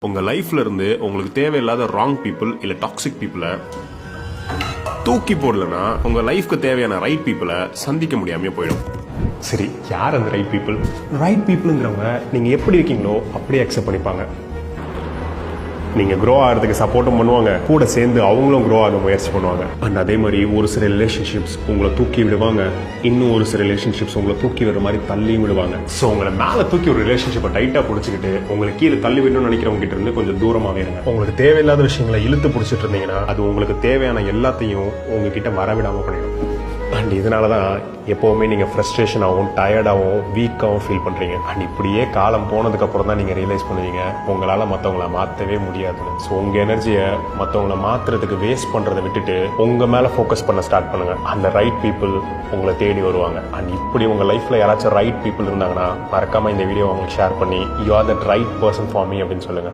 உங்கள் லைஃப்ல இருந்து உங்களுக்கு தேவையில்லாத ராங் பீப்புள் இல்லை டாக்ஸிக் பீப்புளை தூக்கி போடலன்னா உங்கள் லைஃப்க்கு தேவையான ரைட் பீப்புளை சந்திக்க முடியாமல் போயிடும். சரி, யார் அந்த ரைட் பீப்புள்? ரைட் பீப்புளுங்கிறவங்க நீங்கள் எப்படி இருக்கீங்களோ அப்படியே அக்செப்ட் பண்ணிப்பாங்க. நீங்கள் க்ரோ ஆகிறதுக்கு சப்போர்ட்டும் பண்ணுவாங்க, கூட சேர்ந்து அவங்களும் க்ரோ ஆக முயற்சி பண்ணுவாங்க. அண்ட் அதே மாதிரி ஒரு சில ரிலேஷன்ஷிப்ஸ் உங்களை தூக்கி விடுவாங்க, இன்னும் ஒரு சில ரிலேஷன்ஷிப்ஸ் உங்களை தூக்கி விடுற மாதிரி தள்ளியும் விடுவாங்க. ஸோ உங்களை மேலே தூக்கி ஒரு ரிலேஷன்ஷிப்பை டைட்டாக பிடிச்சிக்கிட்டு உங்களுக்கு கீழே தள்ளி விடணும்னு நினைக்கிறவங்க கிட்ட இருந்து கொஞ்சம் தூரமாகவே இருங்க. உங்களுக்கு தேவையில்லாத விஷயங்களை இழுத்து பிடிச்சிட்டு இருந்தீங்கன்னா அது உங்களுக்கு தேவையான எல்லாத்தையும் உங்ககிட்ட வரவிடாமல் பண்ணிடும். அண்ட் இதனால தான் எப்போவுமே நீங்கள் ஃப்ரஸ்ட்ரேஷனாகவும் டயர்டாகவும் வீக்காகவும் ஃபீல் பண்ணுறீங்க. அண்ட் இப்படியே காலம் போனதுக்கப்புறம் தான் நீங்கள் ரியலைஸ் பண்ணுவீங்க உங்களால் மற்றவங்கள மாற்றவே முடியாதுன்னு. ஸோ உங்கள் எனர்ஜியை மற்றவங்கள மாற்றுறதுக்கு வேஸ்ட் பண்ணுறதை விட்டுட்டு உங்கள் மேலே ஃபோக்கஸ் பண்ண ஸ்டார்ட் பண்ணுங்கள். அந்த ரைட் பீப்புள் உங்களை தேடி வருவாங்க. அண்ட் இப்படி உங்கள் லைஃப்பில் யாராச்சும் ரைட் பீப்புள் இருந்தாங்கன்னா மறக்காமல் இந்த வீடியோ அவங்களுக்கு ஷேர் பண்ணி you are that right person for me அப்படின்னு சொல்லுங்கள்.